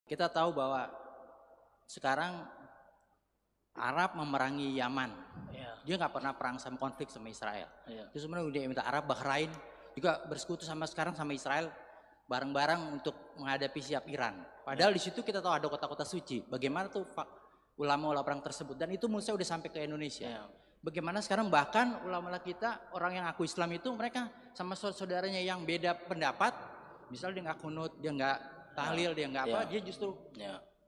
Kita tahu bahwa sekarang Arab memerangi Yaman. Ya. Dia nggak pernah perang sama konflik sama Israel. Ya. Terus sebenarnya Uni Emirat Arab, Bahrain juga bersekutu sama sekarang sama Israel bareng-bareng untuk menghadapi siap Iran. Padahal di situ kita tahu ada kota-kota suci. Bagaimana tuh ulama-ulama perang tersebut, dan itu menurut saya udah sampai ke Indonesia. Ya. Bagaimana sekarang bahkan ulama kita, orang yang aku Islam itu mereka sama saudaranya yang beda pendapat, misal dia nggak kunut, dia nggak tahlil, dia nggak apa, dia justru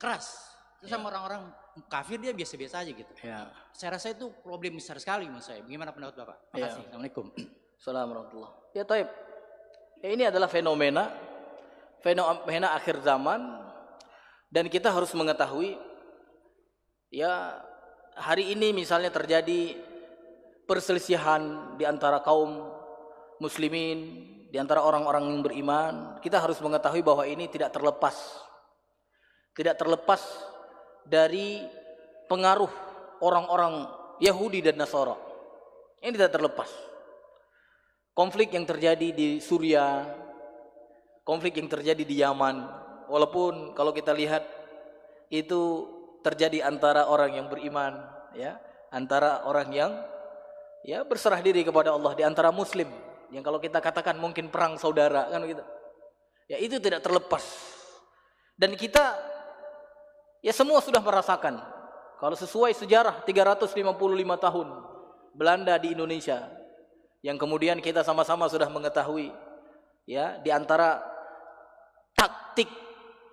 keras. Terus sama orang-orang kafir dia biasa-biasa aja gitu. Ya. Saya rasa itu problem besar sekali menurut saya. Bagaimana pendapat Bapak? Makasih. Assalamualaikum. Assalamualaikum. Ya taib. Ini adalah fenomena akhir zaman, dan kita harus mengetahui ya, hari ini misalnya terjadi perselisihan di antara kaum muslimin, di antara orang-orang yang beriman. Kita harus mengetahui bahwa ini tidak terlepas dari pengaruh orang-orang Yahudi dan Nasara. Ini tidak terlepas. Konflik yang terjadi di Suriah, konflik yang terjadi di Yaman, walaupun kalau kita lihat itu terjadi antara orang yang beriman, ya, antara orang yang ya berserah diri kepada Allah, di antara muslim, yang kalau kita katakan mungkin perang saudara kan gitu. Ya, itu tidak terlepas. Dan kita ya semua sudah merasakan, kalau sesuai sejarah 355 tahun Belanda di Indonesia, yang kemudian kita sama-sama sudah mengetahui ya, di antara taktik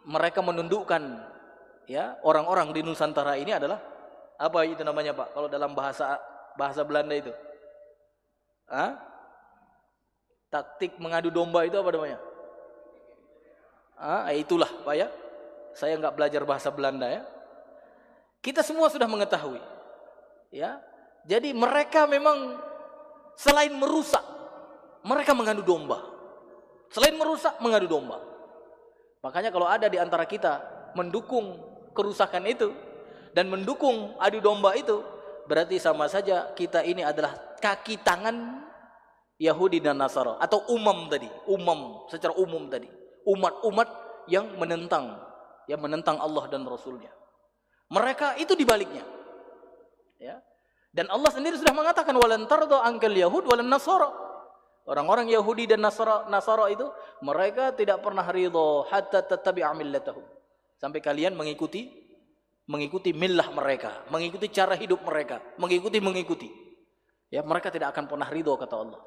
mereka menundukkan ya orang-orang di Nusantara ini adalah apa itu namanya, Pak? Kalau dalam bahasa Belanda itu, taktik mengadu domba itu apa namanya? Itulah, Pak ya. Saya nggak belajar bahasa Belanda ya. Kita semua sudah mengetahui, ya. Jadi mereka memang selain merusak, mereka mengadu domba. Selain merusak, mengadu domba. Makanya kalau ada di antara kita mendukung kerusakan itu dan mendukung adu domba itu, berarti sama saja kita ini adalah kaki tangan Yahudi dan Nasara, atau secara umum tadi, umat-umat yang menentang Allah dan Rasulnya. Mereka itu dibaliknya, ya. Dan Allah sendiri sudah mengatakan walan tarda ankal yahud walan nasara. Orang-orang Yahudi dan Nasara itu mereka tidak pernah ridha hatta tattabi'a millatahum, sampai kalian mengikuti millah mereka, mengikuti cara hidup mereka, mengikuti. Ya, mereka tidak akan pernah ridha, kata Allah.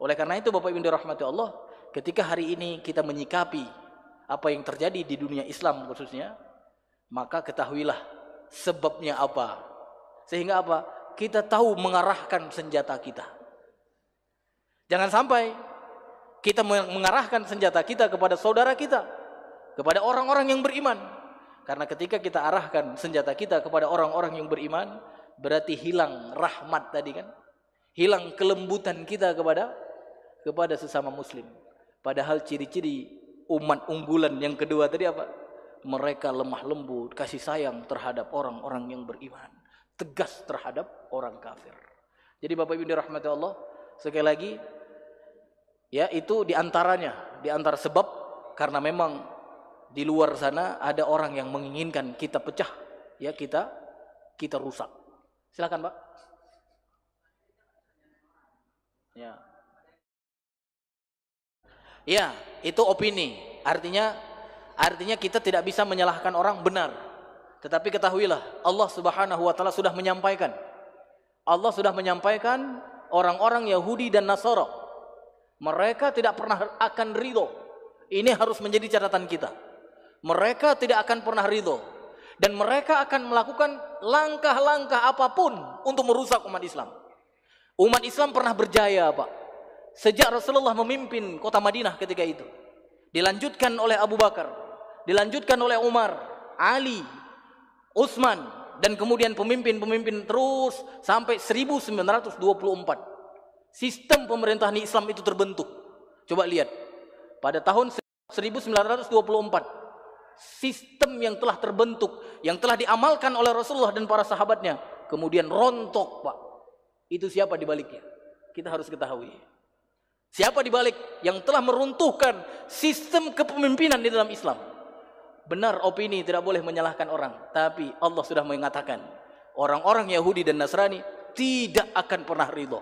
Oleh karena itu Bapak Ibu dirahmati Allah, ketika hari ini kita menyikapi apa yang terjadi di dunia Islam khususnya, maka ketahuilah sebabnya apa. Sehingga apa? Kita tahu mengarahkan senjata kita. Jangan sampai kita mengarahkan senjata kita kepada saudara kita, kepada orang-orang yang beriman. Karena ketika kita arahkan senjata kita kepada orang-orang yang beriman, berarti hilang rahmat tadi kan. Hilang kelembutan kita kepada sesama muslim. Padahal ciri-ciri umat unggulan yang kedua tadi apa? Mereka lemah lembut, kasih sayang terhadap orang-orang yang beriman, tegas terhadap orang kafir. Jadi Bapak Ibu dirahmati Allah, sekali lagi ya, itu antara sebab, karena memang di luar sana ada orang yang menginginkan kita pecah, ya, kita rusak. Silakan, Pak. Ya, itu opini. Artinya kita tidak bisa menyalahkan orang, benar. Tetapi ketahuilah, Allah Subhanahu wa taala sudah menyampaikan. Allah sudah menyampaikan orang-orang Yahudi dan Nasara, mereka tidak pernah akan ridho. Ini harus menjadi catatan kita. Mereka tidak akan pernah ridho, dan mereka akan melakukan langkah-langkah apapun untuk merusak umat Islam. Umat Islam pernah berjaya, Pak, sejak Rasulullah memimpin kota Madinah ketika itu. Dilanjutkan oleh Abu Bakar, dilanjutkan oleh Umar, Ali, Utsman, dan kemudian pemimpin-pemimpin terus sampai 1924. Sistem pemerintahan Islam itu terbentuk. Coba lihat, pada tahun 1924, sistem yang telah terbentuk, yang telah diamalkan oleh Rasulullah dan para sahabatnya, kemudian rontok, Pak. Itu siapa di baliknya? Kita harus ketahui. Siapa di balik yang telah meruntuhkan sistem kepemimpinan di dalam Islam? Benar opini, tidak boleh menyalahkan orang. Tapi Allah sudah mengatakan, orang-orang Yahudi dan Nasrani tidak akan pernah ridho.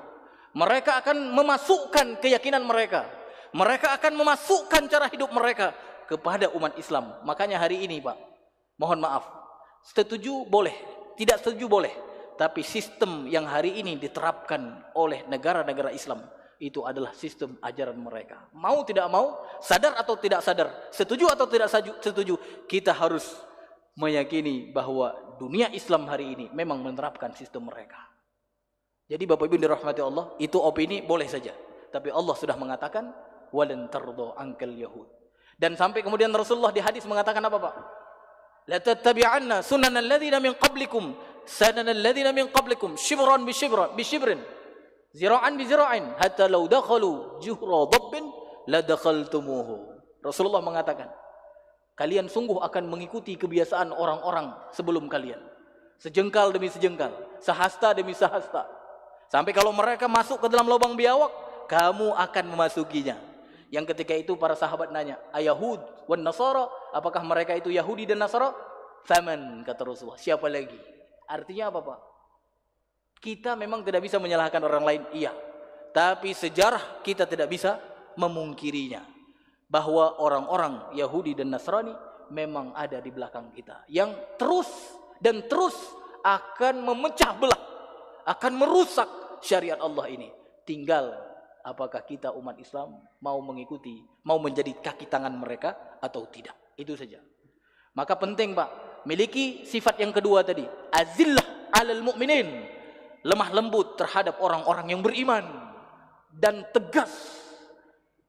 Mereka akan memasukkan keyakinan mereka. Mereka akan memasukkan cara hidup mereka kepada umat Islam. Makanya hari ini Pak, mohon maaf, setuju boleh, tidak setuju boleh. Tapi sistem yang hari ini diterapkan oleh negara-negara Islam, itu adalah sistem ajaran mereka. Mau tidak mau, sadar atau tidak sadar, setuju atau tidak setuju, kita harus meyakini bahwa dunia Islam hari ini memang menerapkan sistem mereka. Jadi Bapak Ibu dirahmati Allah, itu opini boleh saja. Tapi Allah sudah mengatakan, walan tardo angkel Yahud. Dan sampai kemudian Rasulullah di hadis mengatakan apa Pak? La tattabi'anna sunanal ladzina min qablikum, sananal ladzina min qablikum, shibran bi shibrin. Zira'an bi zira'in, hatta law dakhalu juhra dabbin la dakhaltumuhu. Rasulullah mengatakan, kalian sungguh akan mengikuti kebiasaan orang-orang sebelum kalian. Sejengkal demi sejengkal, sehasta demi sehasta. Sampai kalau mereka masuk ke dalam lubang biawak, kamu akan memasukinya. Yang ketika itu para sahabat nanya, Ayahud wan Nasara, apakah mereka itu Yahudi dan Nasara? Faman, kata Rasulullah, siapa lagi? Artinya apa Pak? Kita memang tidak bisa menyalahkan orang lain, iya. Tapi sejarah kita tidak bisa memungkirinya. Bahwa orang-orang Yahudi dan Nasrani memang ada di belakang kita. Yang terus dan terus akan memecah belah, akan merusak syariat Allah ini. Tinggal apakah kita umat Islam mau mengikuti, mau menjadi kaki tangan mereka atau tidak. Itu saja. Maka penting Pak, miliki sifat yang kedua tadi, azillah alal mu'minin. Lemah lembut terhadap orang-orang yang beriman dan tegas.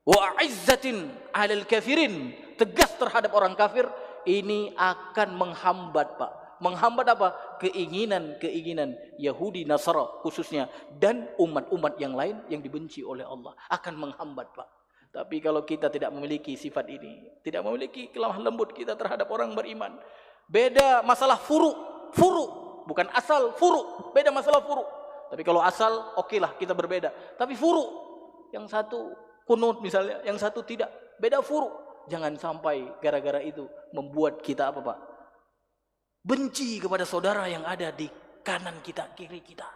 Wa izzatin 'alal kafirin, tegas terhadap orang kafir. Ini akan menghambat Pak. Menghambat apa? Keinginan-keinginan Yahudi Nasara khususnya dan umat-umat yang lain yang dibenci oleh Allah akan menghambat Pak. Tapi kalau kita tidak memiliki sifat ini, tidak memiliki kelemah lembut kita terhadap orang beriman, beda masalah furu, bukan asal, furu. Beda masalah furu. Tapi kalau asal, okelah kita berbeda. Tapi furu, yang satu kunut misalnya, yang satu tidak. Beda furu. Jangan sampai gara-gara itu membuat kita apa Pak? Benci kepada saudara yang ada di kanan kita, kiri kita.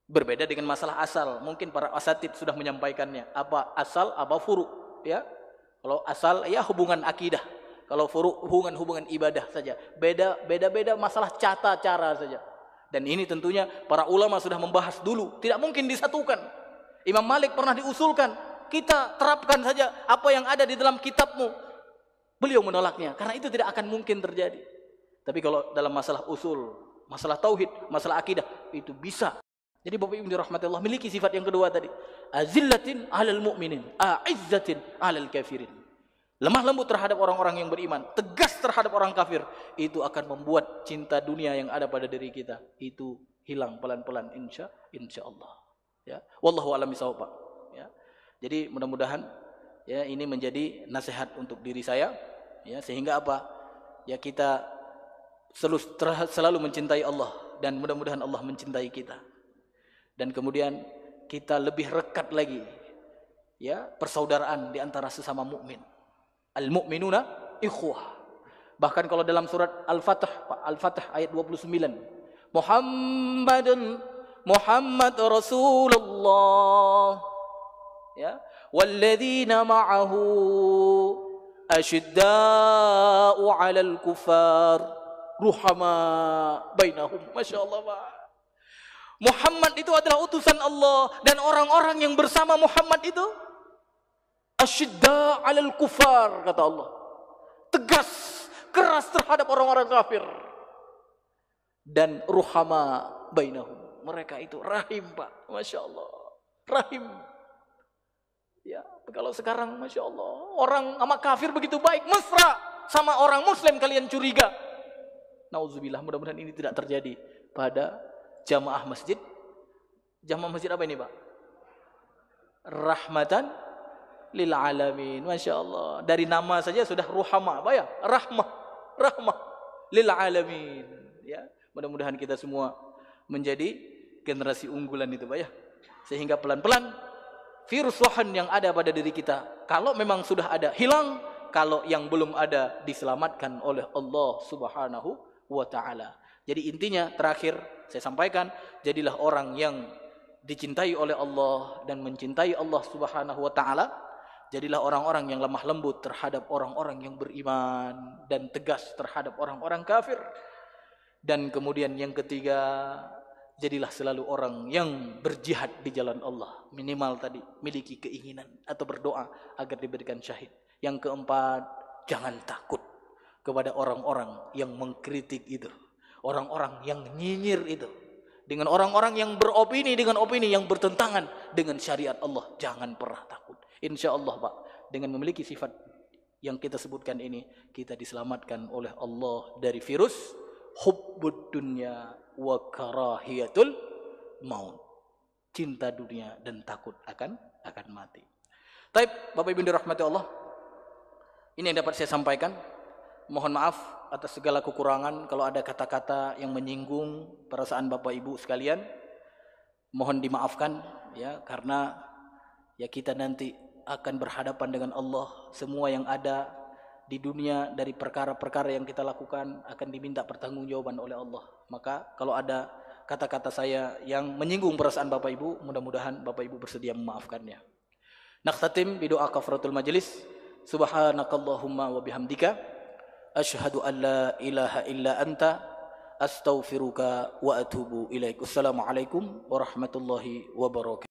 Berbeda dengan masalah asal. Mungkin para asatid sudah menyampaikannya. Apa asal, apa furu. Ya. Kalau asal, ya hubungan akidah. Kalau furu hubungan ibadah saja. Beda masalah tata cara saja. Dan ini tentunya para ulama sudah membahas dulu. Tidak mungkin disatukan. Imam Malik pernah diusulkan. Kita terapkan saja apa yang ada di dalam kitabmu. Beliau menolaknya. Karena itu tidak akan mungkin terjadi. Tapi kalau dalam masalah usul, masalah tauhid, masalah akidah, itu bisa. Jadi Bapak Ibu dirahmati Allah, miliki sifat yang kedua tadi. Azillatin 'alal mu'minin, a'izzatin 'alal kafirin. Lemah lembut terhadap orang-orang yang beriman, tegas terhadap orang kafir, itu akan membuat cinta dunia yang ada pada diri kita itu hilang pelan-pelan insya Allah. Ya, wallahu a'lam bishawab Pak. Ya. Jadi mudah-mudahan ya ini menjadi nasihat untuk diri saya, ya sehingga apa? Ya kita selalu mencintai Allah dan mudah-mudahan Allah mencintai kita. Dan kemudian kita lebih rekat lagi ya persaudaraan di antara sesama mukmin. Al-mu'minuna ikhwah. Bahkan kalau dalam surat Al-Fatih ayat 29, Muhammad Rasulullah ya, walladzina ma'ahu asyidda'u 'alal kuffar ruhama bainahum. Masyaallah Pak. Muhammad itu adalah utusan Allah dan orang-orang yang bersama Muhammad itu asyidda 'alal kufar, kata Allah. Tegas, keras terhadap orang-orang kafir. Dan ruhama bainahum. Mereka itu rahim, Pak. Masya Allah. Rahim. Ya, kalau sekarang Masya Allah, orang sama kafir begitu baik, mesra. Sama orang muslim kalian curiga. Nauzubillah, mudah-mudahan ini tidak terjadi pada jamaah masjid. Jamaah masjid apa ini, Pak? Rahmatan lil alamin. Masya Allah. Dari nama saja sudah ruhama, Pak ya? Rahmah lil alamin. Ya, mudah-mudahan kita semua menjadi generasi unggulan itu, Pak ya. Sehingga pelan-pelan virus wahan yang ada pada diri kita, kalau memang sudah ada, hilang. kalau yang belum ada diselamatkan oleh Allah Subhanahu wa taala. Jadi intinya terakhir saya sampaikan, jadilah orang yang dicintai oleh Allah dan mencintai Allah Subhanahu wa taala. Jadilah orang-orang yang lemah lembut terhadap orang-orang yang beriman dan tegas terhadap orang-orang kafir. Dan kemudian yang ketiga, jadilah selalu orang yang berjihad di jalan Allah. Minimal tadi miliki keinginan atau berdoa agar diberikan syahid. Yang keempat, jangan takut kepada orang-orang yang mengkritik itu, orang-orang yang nyinyir itu, dengan orang-orang yang beropini dengan opini yang bertentangan dengan syariat Allah. Jangan pernah takut. Insya Allah Pak, dengan memiliki sifat yang kita sebutkan ini, kita diselamatkan oleh Allah dari virus hubbud dunya wa karahiyatul maut, cinta dunia dan takut akan mati. Taib, Bapak Ibu dirahmati Allah, ini yang dapat saya sampaikan. Mohon maaf atas segala kekurangan. Kalau ada kata-kata yang menyinggung perasaan Bapak Ibu sekalian, mohon dimaafkan ya, karena ya kita nanti akan berhadapan dengan Allah. Semua yang ada di dunia dari perkara-perkara yang kita lakukan akan diminta pertanggungjawaban oleh Allah. Maka kalau ada kata-kata saya yang menyinggung perasaan Bapak Ibu, mudah-mudahan Bapak Ibu bersedia memaafkannya. Nakhtatim bidoa kafaratul majlis. Subhanakallahumma wa bihamdika asyhadu an la ilaha illa anta astaghfiruka wa atubu ilaik. Assalamualaikum warahmatullahi wabarakatuh.